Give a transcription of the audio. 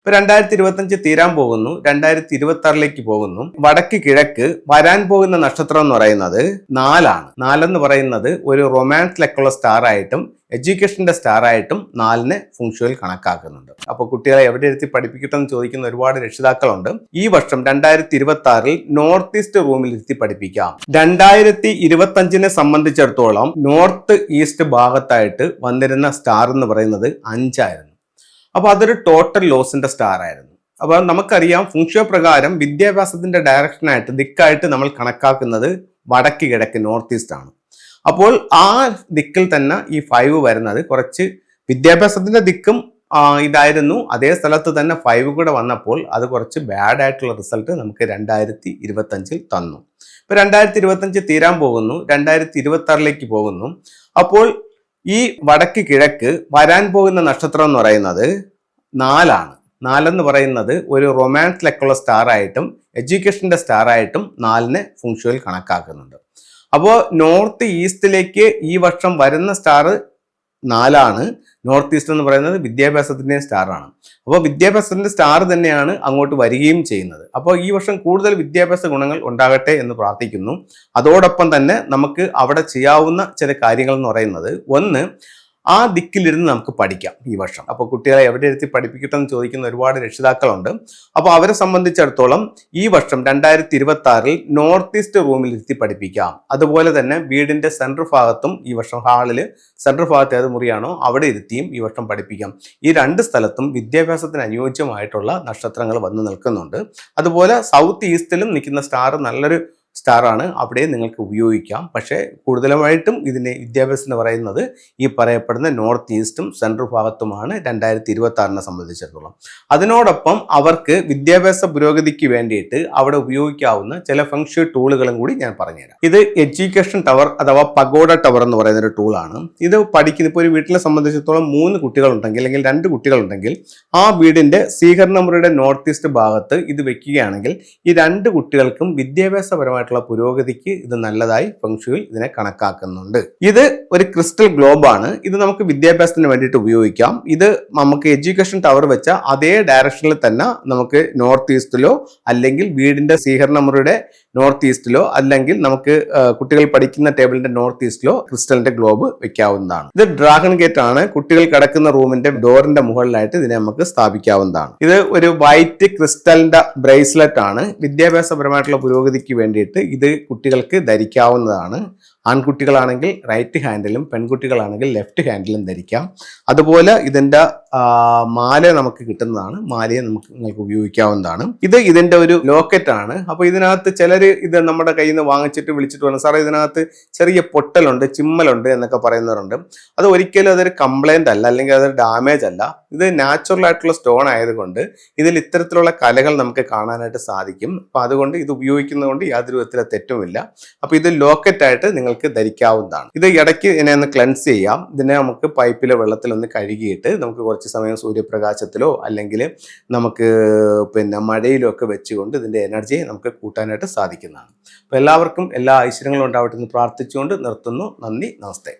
ഇപ്പൊ 2025 തീരാൻ പോകുന്നു, 2026ലേക്ക് പോകുന്നു. വടക്ക് കിഴക്ക് വരാൻ പോകുന്ന നക്ഷത്രം എന്ന് പറയുന്നത് 4ആണ്. 4 എന്ന് പറയുന്നത് ഒരു റൊമാൻസിലേക്കുള്ള സ്റ്റാർ ആയിട്ടും എഡ്യൂക്കേഷന്റെ സ്റ്റാർ ആയിട്ടും 4നെ ഫുങ്ഷുവിൽ കണക്കാക്കുന്നുണ്ട്. അപ്പൊ കുട്ടികളെ എവിടെ ഇരുത്തി പഠിപ്പിക്കട്ടെ എന്ന് ചോദിക്കുന്ന ഒരുപാട് രക്ഷിതാക്കളുണ്ട്. ഈ വർഷം 2026 നോർത്ത് ഈസ്റ്റ് റൂമിൽ ഇരുത്തി പഠിപ്പിക്കാം. 2025നെ സംബന്ധിച്ചിടത്തോളം നോർത്ത് ഈസ്റ്റ് ഭാഗത്തായിട്ട് വന്നിരുന്ന സ്റ്റാർ എന്ന് പറയുന്നത് 5 ആയിരുന്നു. അപ്പൊ അതൊരു ടോട്ടൽ ലോസിന്റെ സ്റ്റാർ ആയിരുന്നു. അപ്പൊ നമുക്കറിയാം ഫുങ്ഷോ പ്രകാരം വിദ്യാഭ്യാസത്തിന്റെ ഡയറക്ഷനായിട്ട് ദിക്കായിട്ട് നമ്മൾ കണക്കാക്കുന്നത് വടക്ക് കിഴക്ക് നോർത്ത് ഈസ്റ്റ് ആണ്. അപ്പോൾ ആ ദിക്കിൽ തന്നെ ഈ 5 വരുന്നത് കുറച്ച് വിദ്യാഭ്യാസത്തിന്റെ ദിക്കും ഇതായിരുന്നു. അതേ സ്ഥലത്ത് തന്നെ 5 കൂടെ വന്നപ്പോൾ അത് കുറച്ച് ബാഡ് ആയിട്ടുള്ള റിസൾട്ട് നമുക്ക് 2025 തന്നു. ഇപ്പൊ 2025 തീരാൻ പോകുന്നു, 2026ലേക്ക് പോകുന്നു. അപ്പോൾ ഈ വടക്ക് കിഴക്ക് വരാൻ പോകുന്ന നക്ഷത്രം എന്ന് പറയുന്നത് 4ആണ്. 4 എന്ന് പറയുന്നത് ഒരു റൊമാൻസിലേക്കുള്ള സ്റ്റാർ ആയിട്ടും എഡ്യൂക്കേഷന്റെ സ്റ്റാർ ആയിട്ടും 4നെ ഫുങ്ഷുവിൽ കണക്കാക്കുന്നുണ്ട്. അപ്പോൾ നോർത്ത് ഈസ്റ്റിലേക്ക് ഈ വർഷം വരുന്ന സ്റ്റാർ 4ആണ്. നോർത്ത് ഈസ്റ്റ് എന്ന് പറയുന്നത് വിദ്യാഭ്യാസത്തിന്റെ സ്റ്റാർ ആണ്. അപ്പോൾ വിദ്യാഭ്യാസത്തിന്റെ സ്റ്റാർ തന്നെയാണ് അങ്ങോട്ട് വരികയും ചെയ്യുന്നത്. അപ്പോൾ ഈ വർഷം കൂടുതൽ വിദ്യാഭ്യാസ ഗുണങ്ങൾ ഉണ്ടാകട്ടെ എന്ന് പ്രാർത്ഥിക്കുന്നു. അതോടൊപ്പം തന്നെ നമുക്ക് അവിടെ ചെയ്യാവുന്ന ചില കാര്യങ്ങൾ എന്ന് പറയുന്നത്, ഒന്ന്, ആ ദിക്കിലിരുന്ന് നമുക്ക് പഠിക്കാം ഈ വർഷം. അപ്പോൾ കുട്ടികളെ എവിടെ ഇരുത്തി പഠിപ്പിക്കട്ടെ എന്ന് ചോദിക്കുന്ന ഒരുപാട് രക്ഷിതാക്കളുണ്ട്. അപ്പോൾ അവരെ സംബന്ധിച്ചിടത്തോളം ഈ വർഷം 2026 നോർത്ത് ഈസ്റ്റ് റൂമിൽ ഇരുത്തി പഠിപ്പിക്കാം. അതുപോലെ തന്നെ വീടിന്റെ സെൻട്രൽ ഭാഗത്തും ഈ വർഷം ഹാളിൽ സെൻട്രൽ ഭാഗത്ത് ഏത് മുറിയാണോ അവിടെ ഇരുത്തിയും ഈ വർഷം പഠിപ്പിക്കാം. ഈ 2 സ്ഥലത്തും വിദ്യാഭ്യാസത്തിന് അനുയോജ്യമായിട്ടുള്ള നക്ഷത്രങ്ങൾ വന്നു നിൽക്കുന്നുണ്ട്. അതുപോലെ സൗത്ത് ഈസ്റ്റിലും നിൽക്കുന്ന സ്റ്റാർ നല്ലൊരു സ്റ്റാർ ആണ്, അവിടെ നിങ്ങൾക്ക് ഉപയോഗിക്കാം. പക്ഷേ കൂടുതലായിട്ടും ഇതിന് വിദ്യാഭ്യാസം എന്ന് പറയുന്നത് ഈ പറയപ്പെടുന്ന നോർത്ത് ഈസ്റ്റും സെൻട്രൽ ഭാഗത്തുമാണ് 2026നെ സംബന്ധിച്ചിടത്തോളം. അതിനോടൊപ്പം അവർക്ക് വിദ്യാഭ്യാസ പുരോഗതിക്ക് വേണ്ടിയിട്ട് അവിടെ ഉപയോഗിക്കാവുന്ന ചില ഫംഗ്ഷൻ ടൂളുകളും കൂടി ഞാൻ പറഞ്ഞുതരാം. ഇത് എഡ്യൂക്കേഷൻ ടവർ അഥവാ പഗോഡ ടവർ എന്ന് പറയുന്ന ഒരു ടൂളാണ്. ഇത് പഠിക്കുന്ന ഇപ്പോൾ ഒരു വീട്ടിലെ സംബന്ധിച്ചിടത്തോളം 3 കുട്ടികളുണ്ടെങ്കിൽ അല്ലെങ്കിൽ 2 കുട്ടികളുണ്ടെങ്കിൽ ആ വീടിന്റെ സ്വീകരണ മുറിയുടെ നോർത്ത് ഈസ്റ്റ് ഭാഗത്ത് ഇത് വെക്കുകയാണെങ്കിൽ ഈ 2 കുട്ടികൾക്കും വിദ്യാഭ്യാസപരമായിട്ടുള്ള പുരോഗതിക്ക് ഇത് നല്ലതായി ഫെങ്ഷുയിൽ ഇതിനെ കണക്കാക്കുന്നുണ്ട്. ഇത് ഒരു ക്രിസ്റ്റൽ ഗ്ലോബ് ആണ്. ഇത് നമുക്ക് വിദ്യാഭ്യാസത്തിന് വേണ്ടിയിട്ട് ഉപയോഗിക്കാം. ഇത് നമുക്ക് എഡ്യൂക്കേഷൻ ടവർ വെച്ച അതേ ഡയറക്ഷനിൽ തന്നെ നമുക്ക് നോർത്ത് ഈസ്റ്റിലോ അല്ലെങ്കിൽ വീടിന്റെ സ്വീകരണ മുറിയുടെ നോർത്ത് ഈസ്റ്റിലോ അല്ലെങ്കിൽ നമുക്ക് കുട്ടികൾ പഠിക്കുന്ന ടേബിളിന്റെ നോർത്ത് ഈസ്റ്റിലോ ക്രിസ്റ്റലിന്റെ ഗ്ലോബ് വെക്കാവുന്നതാണ്. ഇത് ഡ്രാഗൺ ഗേറ്റ് ആണ്. കുട്ടികൾ കിടക്കുന്ന റൂമിന്റെ ഡോറിന്റെ മുകളിലായിട്ട് ഇതിനെ നമുക്ക് സ്ഥാപിക്കാവുന്നതാണ്. ഇത് ഒരു വൈറ്റ് ക്രിസ്റ്റലിന്റെ ബ്രേസ്ലെറ്റ് ആണ്. വിദ്യാഭ്യാസപരമായിട്ടുള്ള പുരോഗതിക്ക് വേണ്ടിയിട്ട് ഇത് കുട്ടികൾക്ക് ധരിക്കാവുന്നതാണ്. ആൺകുട്ടികളാണെങ്കിൽ റൈറ്റ് ഹാൻഡിലും പെൺകുട്ടികളാണെങ്കിൽ ലെഫ്റ്റ് ഹാൻഡിലും ധരിക്കാം. അതുപോലെ ഇതിന്റെ മാല നമുക്ക് കിട്ടുന്നതാണ്. മാലയെ നിങ്ങൾക്ക് ഉപയോഗിക്കാവുന്നതാണ്. ഇത് ഇതിന്റെ ഒരു ലോക്കറ്റ് ആണ്. അപ്പൊ ഇതിനകത്ത് ചിലർ ഇത് നമ്മുടെ കയ്യിൽ നിന്ന് വാങ്ങിച്ചിട്ട് വിളിച്ചിട്ട് പറഞ്ഞു, സാറേ ഇതിനകത്ത് ചെറിയ പൊട്ടലുണ്ട്, ചിമ്മലുണ്ട് എന്നൊക്കെ പറയുന്നവരുണ്ട്. അത് ഒരിക്കലും അതൊരു കംപ്ലൈന്റ് അല്ല, അല്ലെങ്കിൽ അതൊരു ഡാമേജ് അല്ല. ഇത് നാച്ചുറൽ ആയിട്ടുള്ള സ്റ്റോൺ ആയതുകൊണ്ട് ഇതിൽ ഇത്തരത്തിലുള്ള കലകൾ നമുക്ക് കാണാനായിട്ട് സാധിക്കും. അപ്പൊ അതുകൊണ്ട് ഇത് ഉപയോഗിക്കുന്നതുകൊണ്ട് യാതൊരു വിധത്തിലെ തെറ്റുമില്ല. അപ്പൊ ഇത് ലോക്കറ്റ് ആയിട്ട് നിങ്ങൾക്ക് ധരിക്കാവുന്നതാണ്. ഇത് ഇടയ്ക്ക് ഇതിനെ ഒന്ന് ക്ലെൻസ് ചെയ്യാം. ഇതിനെ നമുക്ക് പൈപ്പിലെ വെള്ളത്തിലൊന്ന് കഴുകിയിട്ട് നമുക്ക് കുറച്ച് സമയം സൂര്യപ്രകാശത്തിലോ അല്ലെങ്കിൽ നമുക്ക് മഴയിലോ ഒക്കെ വെച്ചുകൊണ്ട് ഇതിന്റെ എനർജിയെ നമുക്ക് കൂട്ടാനായിട്ട് സാധിക്കുന്നതാണ്. അപ്പൊ എല്ലാവർക്കും എല്ലാ ഐശ്വര്യങ്ങളും ഉണ്ടാവട്ടെ എന്ന് പ്രാർത്ഥിച്ചുകൊണ്ട് നിർത്തുന്നു. നന്ദി, നമസ്തേ.